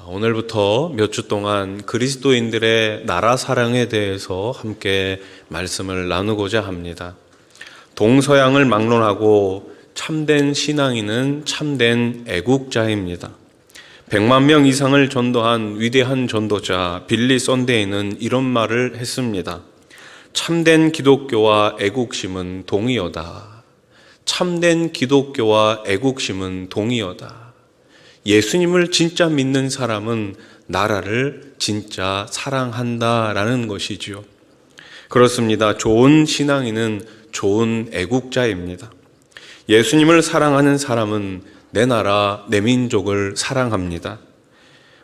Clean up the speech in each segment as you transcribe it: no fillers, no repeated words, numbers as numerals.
오늘부터 몇 주 동안 그리스도인들의 나라 사랑에 대해서 함께 말씀을 나누고자 합니다. 동서양을 막론하고 참된 신앙인은 참된 애국자입니다. 100만 명 이상을 전도한 위대한 전도자 빌리 썬데이는 이런 말을 했습니다. 참된 기독교와 애국심은 동의어다. 참된 기독교와 애국심은 동의어다. 예수님을 진짜 믿는 사람은 나라를 진짜 사랑한다라는 것이지요. 그렇습니다. 좋은 신앙인은 좋은 애국자입니다. 예수님을 사랑하는 사람은 내 나라, 내 민족을 사랑합니다.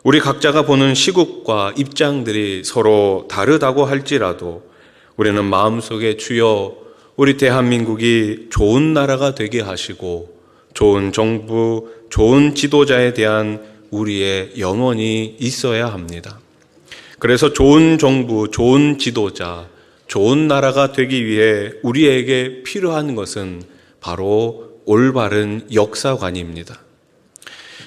우리 각자가 보는 시국과 입장들이 서로 다르다고 할지라도 우리는 마음속에 주여 우리 대한민국이 좋은 나라가 되게 하시고 좋은 정부, 좋은 지도자에 대한 우리의 염원이 있어야 합니다. 그래서 좋은 정부, 좋은 지도자, 좋은 나라가 되기 위해 우리에게 필요한 것은 바로 올바른 역사관입니다.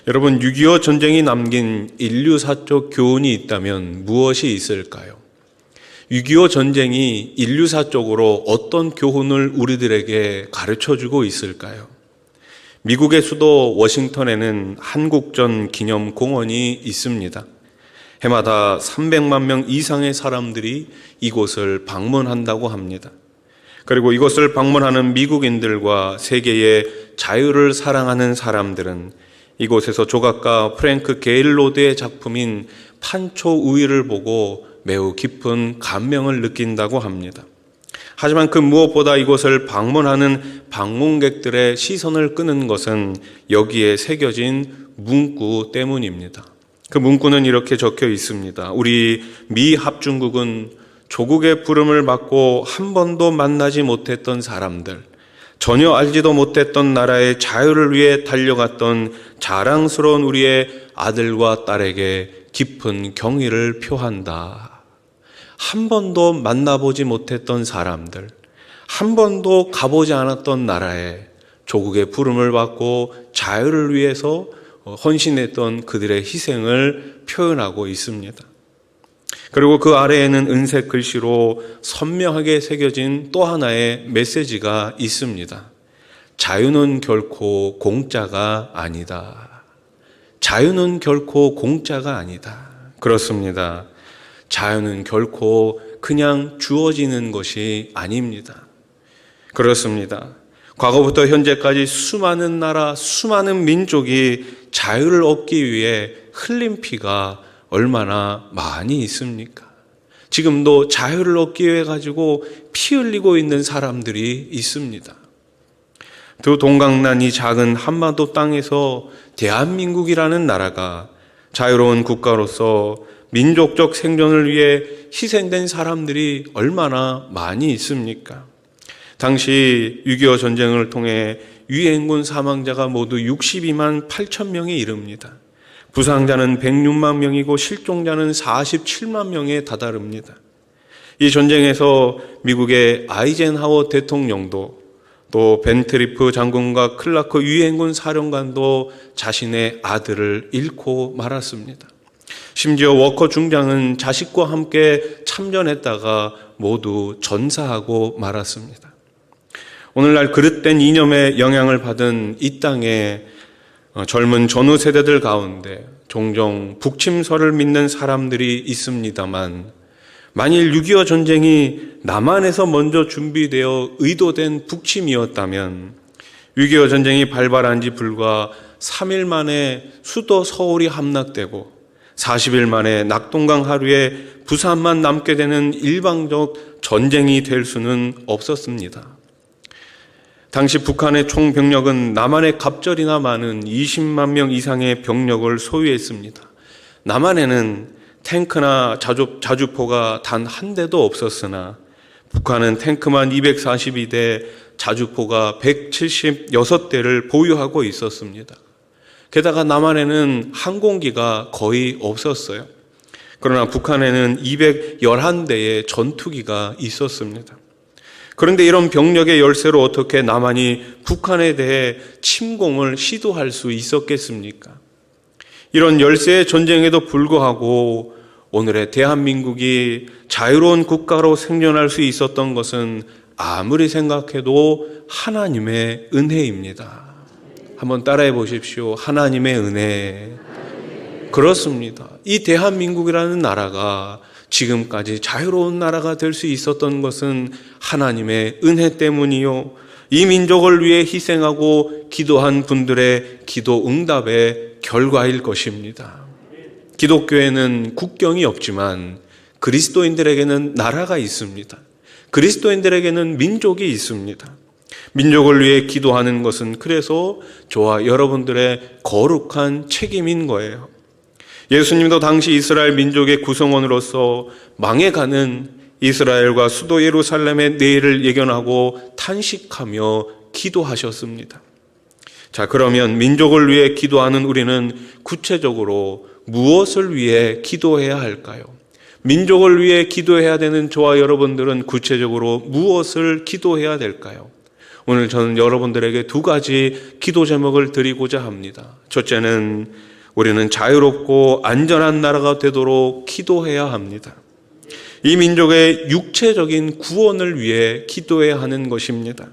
여러분, 6.25 전쟁이 남긴 인류사적 교훈이 있다면 무엇이 있을까요? 6.25 전쟁이 인류사적으로 어떤 교훈을 우리들에게 가르쳐주고 있을까요? 미국의 수도 워싱턴에는 한국전 기념공원이 있습니다. 해마다 300만 명 이상의 사람들이 이곳을 방문한다고 합니다. 그리고 이곳을 방문하는 미국인들과 세계의 자유를 사랑하는 사람들은 이곳에서 조각가 프랭크 게일로드의 작품인 판초 우위를 보고 매우 깊은 감명을 느낀다고 합니다. 하지만 그 무엇보다 이곳을 방문하는 방문객들의 시선을 끄는 것은 여기에 새겨진 문구 때문입니다. 그 문구는 이렇게 적혀 있습니다. 우리 미 합중국은 조국의 부름을 받고 한 번도 만나지 못했던 사람들, 전혀 알지도 못했던 나라의 자유를 위해 달려갔던 자랑스러운 우리의 아들과 딸에게 깊은 경의를 표한다. 한 번도 만나보지 못했던 사람들, 한 번도 가보지 않았던 나라에 조국의 부름을 받고 자유를 위해서 헌신했던 그들의 희생을 표현하고 있습니다. 그리고 그 아래에는 은색 글씨로 선명하게 새겨진 또 하나의 메시지가 있습니다. 자유는 결코 공짜가 아니다. 자유는 결코 공짜가 아니다. 그렇습니다. 자유는 결코 그냥 주어지는 것이 아닙니다. 그렇습니다. 과거부터 현재까지 수많은 나라, 수많은 민족이 자유를 얻기 위해 흘린 피가 얼마나 많이 있습니까? 지금도 자유를 얻기 위해 가지고 피 흘리고 있는 사람들이 있습니다. 두 동강난 이 작은 한반도 땅에서 대한민국이라는 나라가 자유로운 국가로서 민족적 생존을 위해 희생된 사람들이 얼마나 많이 있습니까? 당시 6.25 전쟁을 통해 유해인군 사망자가 모두 62만 8천 명에 이릅니다. 부상자는 106만 명이고 실종자는 47만 명에 다다릅니다. 이 전쟁에서 미국의 아이젠하워 대통령도 또 벤트리프 장군과 클라크 유해인군 사령관도 자신의 아들을 잃고 말았습니다. 심지어 워커 중장은 자식과 함께 참전했다가 모두 전사하고 말았습니다. 오늘날 그릇된 이념의 영향을 받은 이 땅에 젊은 전후 세대들 가운데 종종 북침설을 믿는 사람들이 있습니다만 만일 6.25 전쟁이 남한에서 먼저 준비되어 의도된 북침이었다면 6.25 전쟁이 발발한 지 불과 3일 만에 수도 서울이 함락되고 40일 만에 낙동강 하류에 부산만 남게 되는 일방적 전쟁이 될 수는 없었습니다. 당시 북한의 총 병력은 남한의 갑절이나 많은 20만 명 이상의 병력을 소유했습니다. 남한에는 탱크나 자주포가 단 한 대도 없었으나 북한은 탱크만 242대, 자주포가 176대를 보유하고 있었습니다. 게다가 남한에는 항공기가 거의 없었어요. 그러나 북한에는 211대의 전투기가 있었습니다. 그런데 이런 병력의 열세로 어떻게 남한이 북한에 대해 침공을 시도할 수 있었겠습니까? 이런 열세의 전쟁에도 불구하고 오늘의 대한민국이 자유로운 국가로 생존할 수 있었던 것은 아무리 생각해도 하나님의 은혜입니다. 한번 따라해 보십시오. 하나님의 은혜. 그렇습니다. 이 대한민국이라는 나라가 지금까지 자유로운 나라가 될 수 있었던 것은 하나님의 은혜 때문이요, 이 민족을 위해 희생하고 기도한 분들의 기도 응답의 결과일 것입니다. 기독교에는 국경이 없지만 그리스도인들에게는 나라가 있습니다. 그리스도인들에게는 민족이 있습니다. 민족을 위해 기도하는 것은 그래서 저와 여러분들의 거룩한 책임인 거예요. 예수님도 당시 이스라엘 민족의 구성원으로서 망해가는 이스라엘과 수도 예루살렘의 내일을 예견하고 탄식하며 기도하셨습니다. 자, 그러면 민족을 위해 기도하는 우리는 구체적으로 무엇을 위해 기도해야 할까요? 민족을 위해 기도해야 되는 저와 여러분들은 구체적으로 무엇을 기도해야 될까요? 오늘 저는 여러분들에게 두 가지 기도 제목을 드리고자 합니다. 첫째는 우리는 자유롭고 안전한 나라가 되도록 기도해야 합니다. 이 민족의 육체적인 구원을 위해 기도해야 하는 것입니다.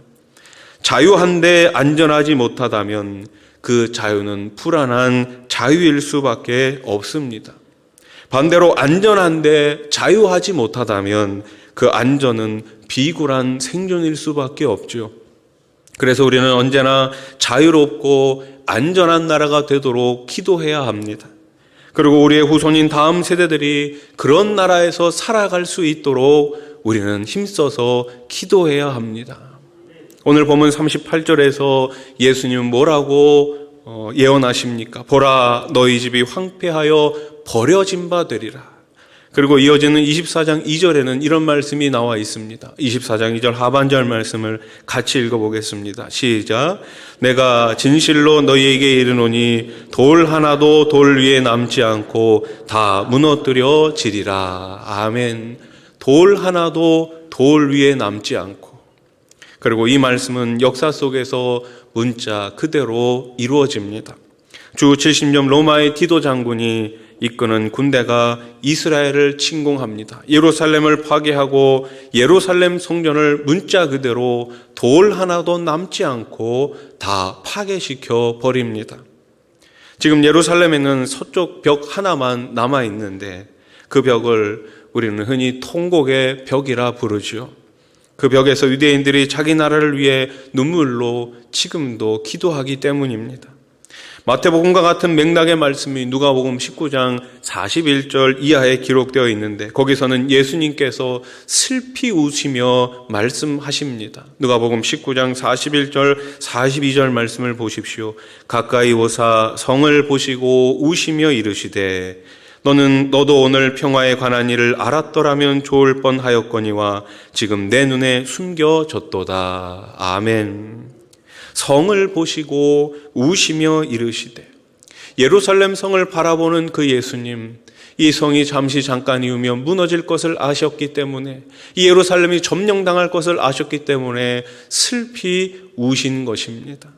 자유한데 안전하지 못하다면 그 자유는 불안한 자유일 수밖에 없습니다. 반대로 안전한데 자유하지 못하다면 그 안전은 비굴한 생존일 수밖에 없죠. 그래서 우리는 언제나 자유롭고 안전한 나라가 되도록 기도해야 합니다. 그리고 우리의 후손인 다음 세대들이 그런 나라에서 살아갈 수 있도록 우리는 힘써서 기도해야 합니다. 오늘 본문 38절에서 예수님은 뭐라고 예언하십니까? 보라, 너희 집이 황폐하여 버려진 바 되리라. 그리고 이어지는 24장 2절에는 이런 말씀이 나와 있습니다. 24장 2절 하반절 말씀을 같이 읽어보겠습니다. 시작. 내가 진실로 너희에게 이르노니 돌 하나도 돌 위에 남지 않고 다 무너뜨려지리라. 아멘. 돌 하나도 돌 위에 남지 않고. 그리고 이 말씀은 역사 속에서 문자 그대로 이루어집니다. 주 70년 로마의 디도 장군이 이끄는 군대가 이스라엘을 침공합니다. 예루살렘을 파괴하고 예루살렘 성전을 문자 그대로 돌 하나도 남지 않고 다 파괴시켜 버립니다. 지금 예루살렘에는 서쪽 벽 하나만 남아 있는데 그 벽을 우리는 흔히 통곡의 벽이라 부르죠. 그 벽에서 유대인들이 자기 나라를 위해 눈물로 지금도 기도하기 때문입니다. 마태복음과 같은 맥락의 말씀이 누가복음 19장 41절 이하에 기록되어 있는데 거기서는 예수님께서 슬피 우시며 말씀하십니다. 누가복음 19장 41절 42절 말씀을 보십시오. 가까이 오사 성을 보시고 우시며 이르시되 너도 오늘 평화에 관한 일을 알았더라면 좋을 뻔하였거니와 지금 내 눈에 숨겨졌도다. 아멘. 성을 보시고 우시며 이르시되, 예루살렘 성을 바라보는 그 예수님, 이 성이 잠깐이면 무너질 것을 아셨기 때문에, 이 예루살렘이 점령당할 것을 아셨기 때문에 슬피 우신 것입니다.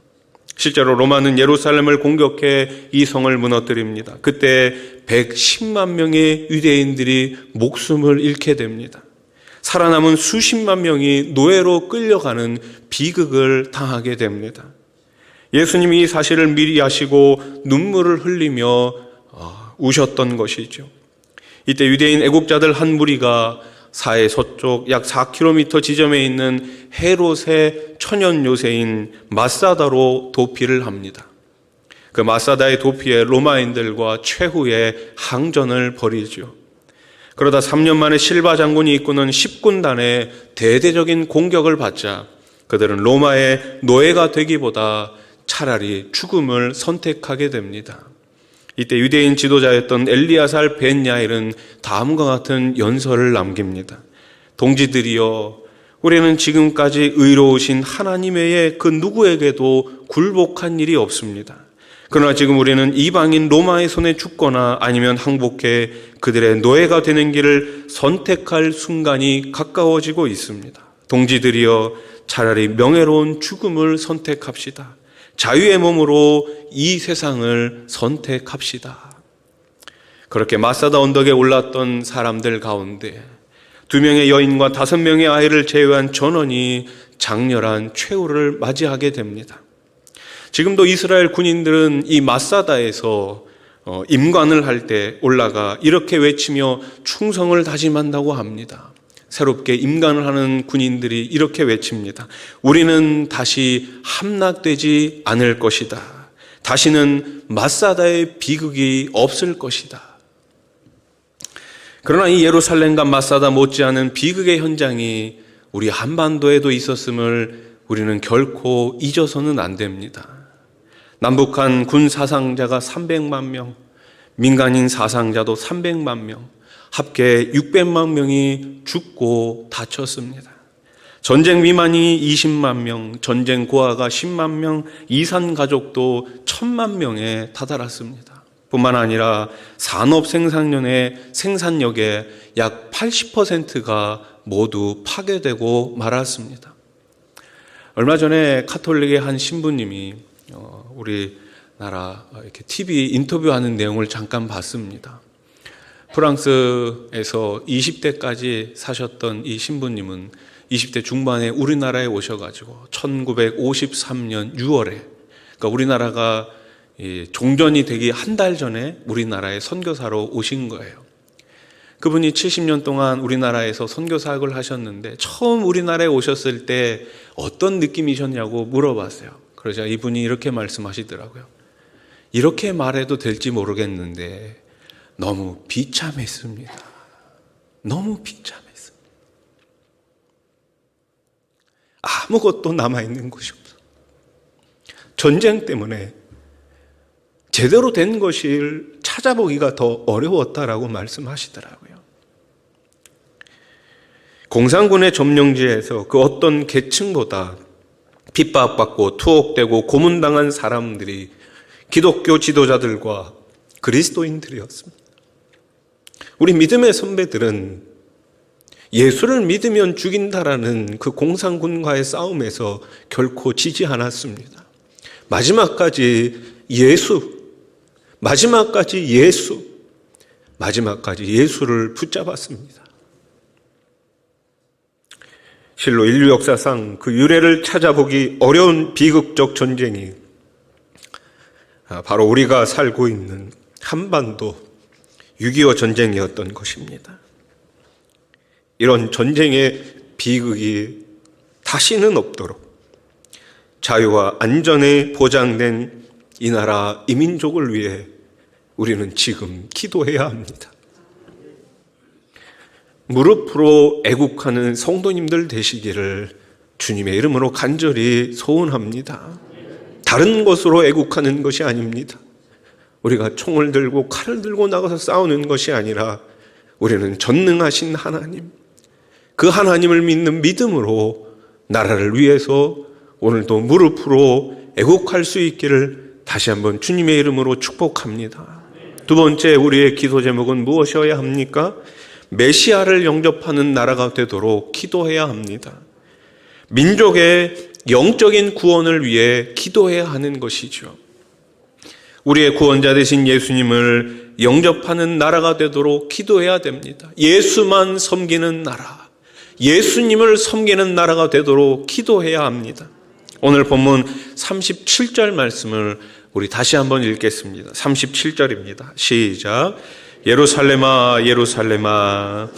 실제로 로마는 예루살렘을 공격해 이 성을 무너뜨립니다. 그때 110만 명의 유대인들이 목숨을 잃게 됩니다. 살아남은 수십만 명이 노예로 끌려가는 비극을 당하게 됩니다. 예수님이 이 사실을 미리 아시고 눈물을 흘리며 우셨던 것이죠. 이때 유대인 애국자들 한 무리가 사해 서쪽 약 4km 지점에 있는 헤롯의 천연 요새인 마사다로 도피를 합니다. 그 마사다의 도피에 로마인들과 최후의 항전을 벌이죠. 그러다 3년 만에 실바 장군이 이끄는 10군단의 대대적인 공격을 받자 그들은 로마의 노예가 되기보다 차라리 죽음을 선택하게 됩니다. 이때 유대인 지도자였던 엘리아살 벤 야일은 다음과 같은 연설을 남깁니다. 동지들이여, 우리는 지금까지 의로우신 하나님 외에 그 누구에게도 굴복한 일이 없습니다. 그러나 지금 우리는 이방인 로마의 손에 죽거나 아니면 항복해 그들의 노예가 되는 길을 선택할 순간이 가까워지고 있습니다. 동지들이여, 차라리 명예로운 죽음을 선택합시다. 자유의 몸으로 이 세상을 선택합시다. 그렇게 마사다 언덕에 올랐던 사람들 가운데 2명의 여인과 5명의 아이를 제외한 전원이 장렬한 최후를 맞이하게 됩니다. 지금도 이스라엘 군인들은 이 마사다에서 임관을 할 때 올라가 이렇게 외치며 충성을 다짐한다고 합니다. 새롭게 임관을 하는 군인들이 이렇게 외칩니다. 우리는 다시 함락되지 않을 것이다. 다시는 마사다의 비극이 없을 것이다. 그러나 이 예루살렘과 마사다 못지않은 비극의 현장이 우리 한반도에도 있었음을 우리는 결코 잊어서는 안 됩니다. 남북한 군 사상자가 300만 명, 민간인 사상자도 300만 명, 합계 600만 명이 죽고 다쳤습니다. 전쟁 미만이 20만 명, 전쟁 고아가 10만 명, 이산 가족도 1000만 명에 다다랐습니다. 뿐만 아니라 산업 생산량의 생산력의 약 80%가 모두 파괴되고 말았습니다. 얼마 전에 카톨릭의 한 신부님이 우리나라 이렇게 TV 인터뷰하는 내용을 잠깐 봤습니다. 프랑스에서 20대까지 사셨던 이 신부님은 20대 중반에 우리나라에 오셔가지고 1953년 6월에, 그러니까 우리나라가 종전이 되기 한 달 전에 우리나라에 선교사로 오신 거예요. 그분이 70년 동안 우리나라에서 선교 사역을 하셨는데 처음 우리나라에 오셨을 때 어떤 느낌이셨냐고 물어봤어요. 그러자 이분이 이렇게 말씀하시더라고요. 이렇게 말해도 될지 모르겠는데 너무 비참했습니다. 너무 비참했습니다. 아무것도 남아있는 곳이 없어. 전쟁 때문에 제대로 된 것을 찾아보기가 더 어려웠다라고 말씀하시더라고요. 공산군의 점령지에서 그 어떤 계층보다 핍박받고 투옥되고 고문당한 사람들이 기독교 지도자들과 그리스도인들이었습니다. 우리 믿음의 선배들은 예수를 믿으면 죽인다라는 그 공산군과의 싸움에서 결코 지지 않았습니다. 마지막까지 예수를 붙잡았습니다. 실로 인류 역사상 그 유래를 찾아보기 어려운 비극적 전쟁이 바로 우리가 살고 있는 한반도 6.25 전쟁이었던 것입니다. 이런 전쟁의 비극이 다시는 없도록 자유와 안전에 보장된 이 나라 이 민족을 위해 우리는 지금 기도해야 합니다. 무릎으로 애국하는 성도님들 되시기를 주님의 이름으로 간절히 소원합니다. 다른 것으로 애국하는 것이 아닙니다. 우리가 총을 들고 칼을 들고 나가서 싸우는 것이 아니라 우리는 전능하신 하나님, 그 하나님을 믿는 믿음으로 나라를 위해서 오늘도 무릎으로 애국할 수 있기를 다시 한번 주님의 이름으로 축복합니다. 두 번째, 우리의 기도 제목은 무엇이어야 합니까? 메시아를 영접하는 나라가 되도록 기도해야 합니다. 민족의 영적인 구원을 위해 기도해야 하는 것이죠. 우리의 구원자 되신 예수님을 영접하는 나라가 되도록 기도해야 됩니다. 예수만 섬기는 나라, 예수님을 섬기는 나라가 되도록 기도해야 합니다. 오늘 본문 37절 말씀을 우리 다시 한번 읽겠습니다. 37절입니다. 시작. 예루살렘아, 예루살렘아.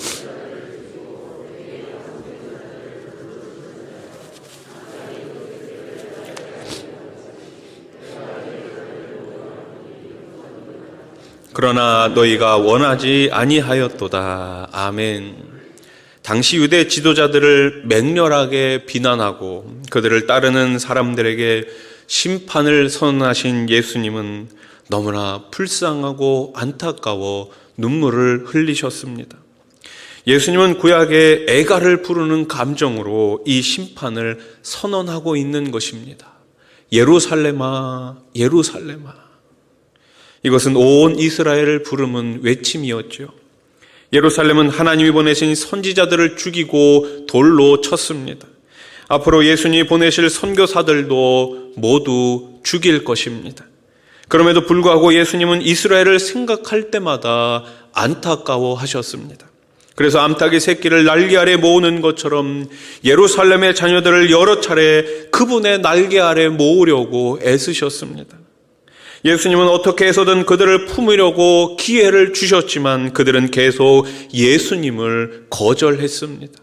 그러나 너희가 원하지 아니하였도다. 아멘. 당시 유대 지도자들을 맹렬하게 비난하고 그들을 따르는 사람들에게 심판을 선언하신 예수님은 너무나 불쌍하고 안타까워 눈물을 흘리셨습니다. 예수님은 구약의 애가를 부르는 감정으로 이 심판을 선언하고 있는 것입니다. 예루살렘아, 예루살렘아. 이것은 온 이스라엘을 부르는 외침이었죠. 예루살렘은 하나님이 보내신 선지자들을 죽이고 돌로 쳤습니다. 앞으로 예수님이 보내실 선교사들도 모두 죽일 것입니다. 그럼에도 불구하고 예수님은 이스라엘을 생각할 때마다 안타까워하셨습니다. 그래서 암탉이 새끼를 날개 아래 모으는 것처럼 예루살렘의 자녀들을 여러 차례 그분의 날개 아래 모으려고 애쓰셨습니다. 예수님은 어떻게 해서든 그들을 품으려고 기회를 주셨지만 그들은 계속 예수님을 거절했습니다.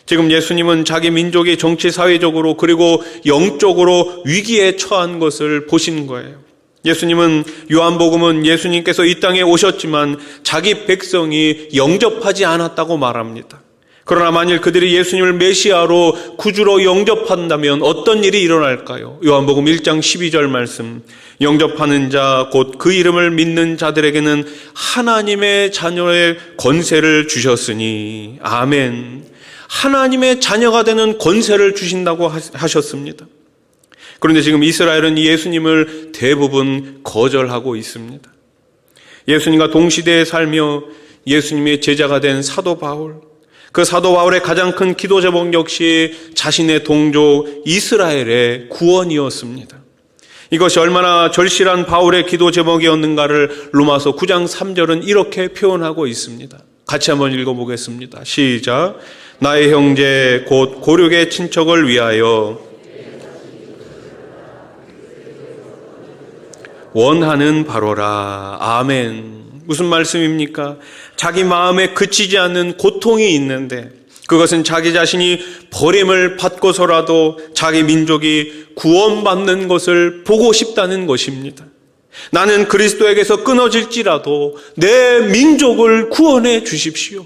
지금 예수님은 자기 민족이 정치, 사회적으로 그리고 영적으로 위기에 처한 것을 보신 거예요. 예수님은 요한복음은 예수님께서 이 땅에 오셨지만 자기 백성이 영접하지 않았다고 말합니다. 그러나 만일 그들이 예수님을 메시아로 구주로 영접한다면 어떤 일이 일어날까요? 요한복음 1장 12절 말씀, 영접하는 자 곧 그 이름을 믿는 자들에게는 하나님의 자녀의 권세를 주셨으니 아멘. 하나님의 자녀가 되는 권세를 주신다고 하셨습니다. 그런데 지금 이스라엘은 예수님을 대부분 거절하고 있습니다. 예수님과 동시대에 살며 예수님의 제자가 된 사도 바울, 그 사도 바울의 가장 큰 기도 제목 역시 자신의 동족 이스라엘의 구원이었습니다. 이것이 얼마나 절실한 바울의 기도 제목이었는가를 로마서 9장 3절은 이렇게 표현하고 있습니다. 같이 한번 읽어보겠습니다. 시작. 나의 형제 곧 고륙의 친척을 위하여 원하는 바로라. 아멘. 무슨 말씀입니까? 자기 마음에 그치지 않는 고통이 있는데 그것은 자기 자신이 버림을 받고서라도 자기 민족이 구원받는 것을 보고 싶다는 것입니다. 나는 그리스도에게서 끊어질지라도 내 민족을 구원해 주십시오.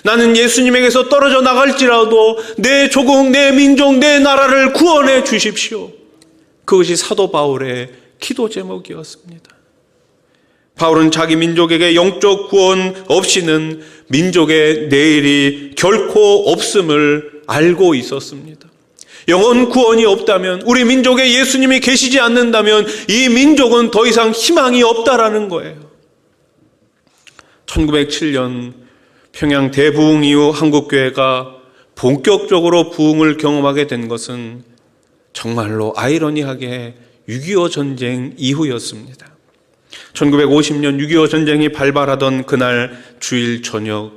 나는 예수님에게서 떨어져 나갈지라도 내 조국, 내 민족, 내 나라를 구원해 주십시오. 그것이 사도 바울의 기도 제목이었습니다. 바울은 자기 민족에게 영적 구원 없이는 민족의 내일이 결코 없음을 알고 있었습니다. 영원 구원이 없다면, 우리 민족에 예수님이 계시지 않는다면 이 민족은 더 이상 희망이 없다라는 거예요. 1907년 평양 대부흥 이후 한국교회가 본격적으로 부흥을 경험하게 된 것은 정말로 아이러니하게 6.25 전쟁 이후였습니다. 1950년 6.25 전쟁이 발발하던 그날 주일 저녁,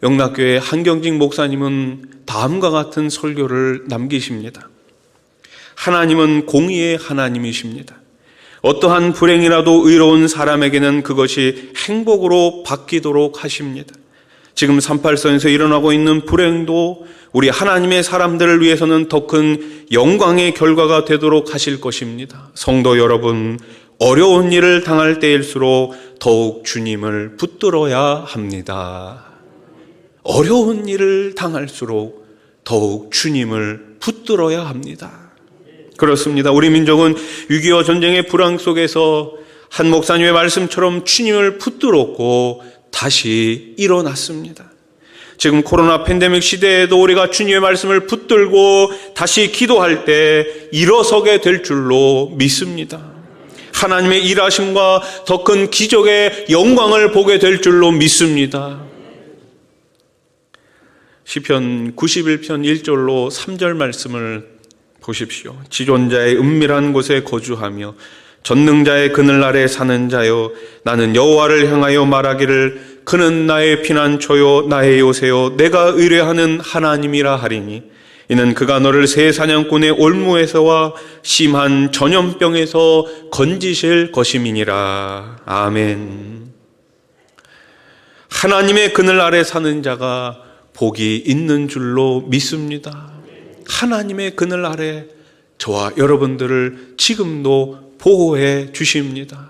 영락교회 한경직 목사님은 다음과 같은 설교를 남기십니다. 하나님은 공의의 하나님이십니다. 어떠한 불행이라도 의로운 사람에게는 그것이 행복으로 바뀌도록 하십니다. 지금 38선에서 일어나고 있는 불행도 우리 하나님의 사람들을 위해서는 더 큰 영광의 결과가 되도록 하실 것입니다. 성도 여러분, 어려운 일을 당할 때일수록 더욱 주님을 붙들어야 합니다. 어려운 일을 당할수록 더욱 주님을 붙들어야 합니다. 그렇습니다. 우리 민족은 6.25 전쟁의 불황 속에서 한 목사님의 말씀처럼 주님을 붙들었고 다시 일어났습니다. 지금 코로나 팬데믹 시대에도 우리가 주님의 말씀을 붙들고 다시 기도할 때 일어서게 될 줄로 믿습니다. 하나님의 일하심과 더 큰 기적의 영광을 보게 될 줄로 믿습니다. 시편 91편 1절로 3절 말씀을 보십시오. 지존자의 은밀한 곳에 거주하며 전능자의 그늘 아래 사는 자여, 나는 여호와를 향하여 말하기를 그는 나의 피난처요 나의 요새요 내가 의뢰하는 하나님이라 하리니, 이는 그가 너를 새 사냥꾼의 올무에서와 심한 전염병에서 건지실 것임이니라. 아멘. 하나님의 그늘 아래 사는 자가 복이 있는 줄로 믿습니다. 하나님의 그늘 아래 저와 여러분들을 지금도 보호해 주십니다.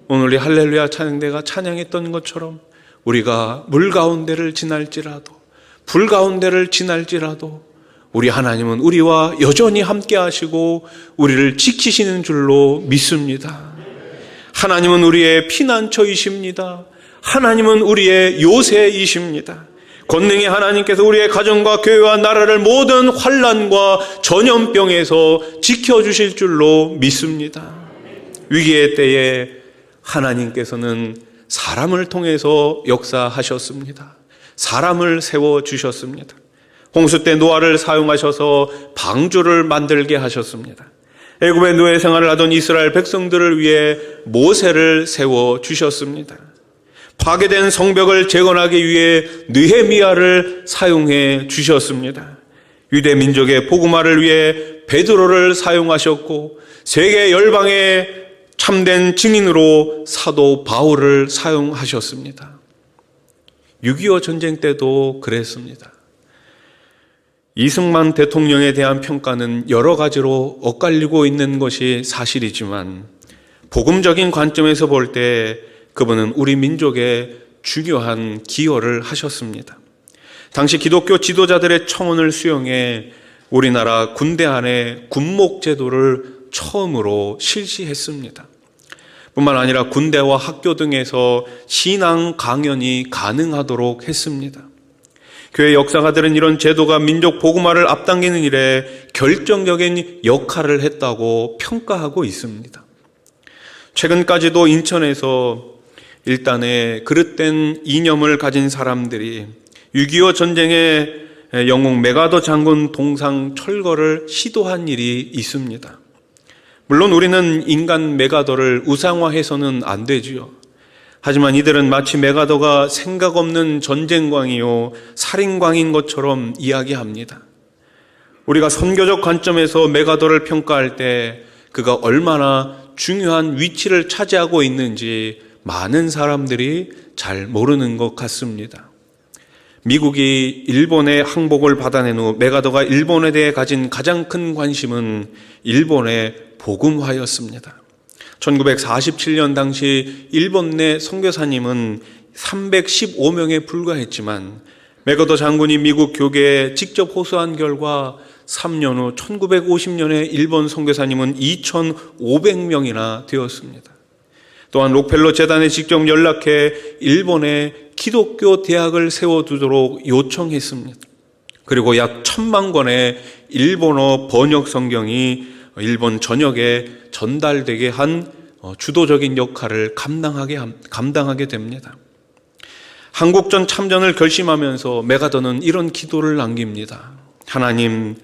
오늘 이 할렐루야 찬양대가 찬양했던 것처럼 우리가 물 가운데를 지날지라도, 불 가운데를 지날지라도 우리 하나님은 우리와 여전히 함께 하시고 우리를 지키시는 줄로 믿습니다. 하나님은 우리의 피난처이십니다. 하나님은 우리의 요새이십니다. 권능의 하나님께서 우리의 가정과 교회와 나라를 모든 환난과 전염병에서 지켜주실 줄로 믿습니다. 위기의 때에 하나님께서는 사람을 통해서 역사하셨습니다. 사람을 세워주셨습니다. 홍수 때 노아를 사용하셔서 방주를 만들게 하셨습니다. 애굽의 노예 생활을 하던 이스라엘 백성들을 위해 모세를 세워 주셨습니다. 파괴된 성벽을 재건하기 위해 느헤미야를 사용해 주셨습니다. 유대 민족의 복음화를 위해 베드로를 사용하셨고 세계 열방의 참된 증인으로 사도 바울을 사용하셨습니다. 6.25 전쟁 때도 그랬습니다. 이승만 대통령에 대한 평가는 여러 가지로 엇갈리고 있는 것이 사실이지만 복음적인 관점에서 볼 때 그분은 우리 민족에 중요한 기여를 하셨습니다. 당시 기독교 지도자들의 청원을 수용해 우리나라 군대 안에 군목제도를 처음으로 실시했습니다. 뿐만 아니라 군대와 학교 등에서 신앙 강연이 가능하도록 했습니다. 교회 역사가들은 이런 제도가 민족 복음화를 앞당기는 일에 결정적인 역할을 했다고 평가하고 있습니다. 최근까지도 인천에서 일단의 그릇된 이념을 가진 사람들이 6.25 전쟁의 영웅 메가더 장군 동상 철거를 시도한 일이 있습니다. 물론 우리는 인간 메가더를 우상화해서는 안 되지요. 하지만 이들은 마치 메가더가 생각 없는 전쟁광이요 살인광인 것처럼 이야기합니다. 우리가 선교적 관점에서 메가더를 평가할 때 그가 얼마나 중요한 위치를 차지하고 있는지 많은 사람들이 잘 모르는 것 같습니다. 미국이 일본의 항복을 받아낸 후 메가더가 일본에 대해 가진 가장 큰 관심은 일본의 복음화였습니다. 1947년 당시 일본 내 선교사님은 315명에 불과했지만 메가더 장군이 미국 교계에 직접 호소한 결과 3년 후 1950년에 일본 선교사님은 2,500명이나 되었습니다. 또한 록펠러 재단에 직접 연락해 일본에 기독교 대학을 세워두도록 요청했습니다. 그리고 약 1,000만 권의 일본어 번역 성경이 일본 전역에 전달되게 한 주도적인 역할을 감당하게 됩니다. 한국전 참전을 결심하면서 메가더는 이런 기도를 남깁니다. 하나님,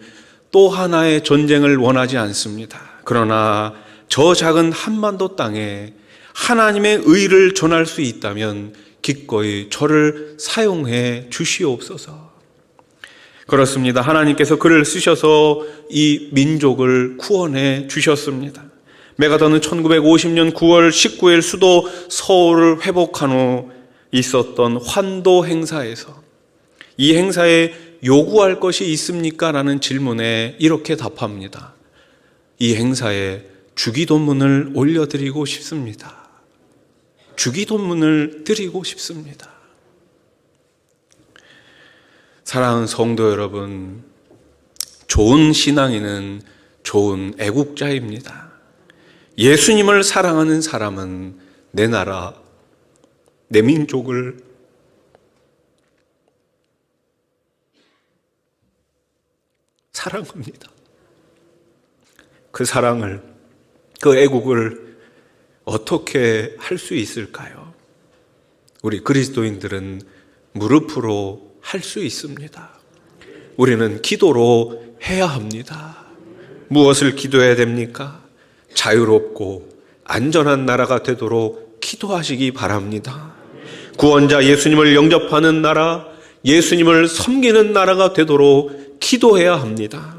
또 하나의 전쟁을 원하지 않습니다. 그러나 저 작은 한반도 땅에 하나님의 의를 전할 수 있다면 기꺼이 저를 사용해 주시옵소서. 그렇습니다. 하나님께서 그를 쓰셔서 이 민족을 구원해 주셨습니다. 메가더는 1950년 9월 19일 수도 서울을 회복한 후 있었던 환도 행사에서 이 행사에 요구할 것이 있습니까? 라는 질문에 이렇게 답합니다. 이 행사에 주기도문을 올려드리고 싶습니다. 주기도문을 드리고 싶습니다. 사랑하는 성도 여러분, 좋은 신앙인은 좋은 애국자입니다. 예수님을 사랑하는 사람은 내 나라, 내 민족을 사랑합니다. 그 사랑을, 그 애국을 어떻게 할 수 있을까요? 우리 그리스도인들은 무릎으로 할 수 있습니다. 우리는 기도로 해야 합니다. 무엇을 기도해야 됩니까? 자유롭고 안전한 나라가 되도록 기도하시기 바랍니다. 구원자 예수님을 영접하는 나라, 예수님을 섬기는 나라가 되도록 기도해야 합니다.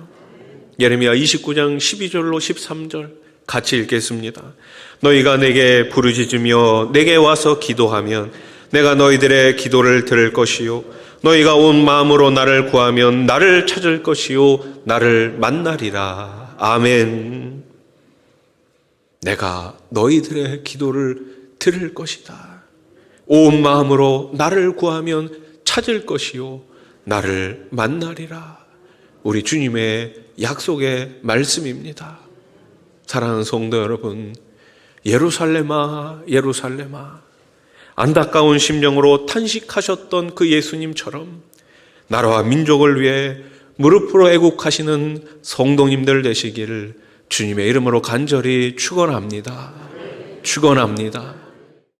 예레미야 29장 12절로 13절 같이 읽겠습니다. 너희가 내게 부르짖으며 내게 와서 기도하면 내가 너희들의 기도를 들을 것이요 너희가 온 마음으로 나를 구하면 나를 찾을 것이요 나를 만나리라. 아멘. 내가 너희들의 기도를 들을 것이다. 온 마음으로 나를 구하면 찾을 것이요 나를 만나리라. 우리 주님의 약속의 말씀입니다. 사랑하는 성도 여러분, 예루살렘아 예루살렘아, 안타까운 심령으로 탄식하셨던 그 예수님처럼 나라와 민족을 위해 무릎으로 애국하시는 성도님들 되시기를 주님의 이름으로 간절히 축원합니다. 축원합니다.